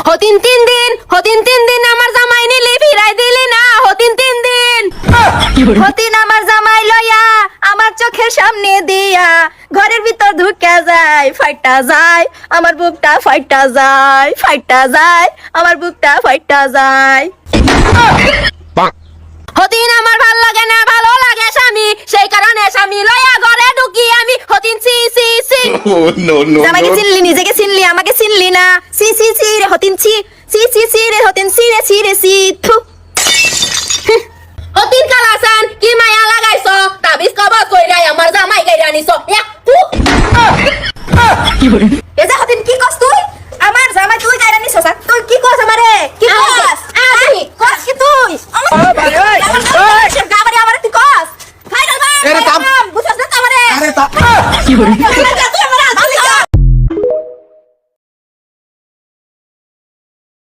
হতিন 3 দিন আমার জামাই নিলি ফিরাই দিলি না। হতিন 3 দিন হতিন আমার জামাই লইয়া আমার চোখের সামনে দিয়া ঘরের ভিতর ঢুকে যায়, ফাইটা যায় আমার বুকটা, ফাইটা যায়, ফাইটা যায় আমার বুকটা, ফাইটা যায়। হতিন আমার ভাল লাগে না, ভালো লাগে স্বামী, সেই কারণে স্বামী লইয়া ঘরে ঢুকি আমি। হতিন সি সি সি। Oh no no জামাইকে no! চিনলি, নিজেকে চিনলি, আমাকে চিনলি না। সি সি সি রে হতিন সি, সি সি সি রে হতিন সি রে, সি রে সি। থু। হতিন কালাসান কি মায়া লাগাইছো, তাবিজ কবজ কইরাই আমার জামাই গাইরা নিছো। এক ফু। এ যা হতিন, কি কস তুই? আমার জামাই তুই গায়রা নিছস? তুই কি কস আমারে? কি কস? আমি কস কি তুই? গাবারে আমারে তুই কস? ফাইনাল ভাই, বুঝছস না আমারে? अरे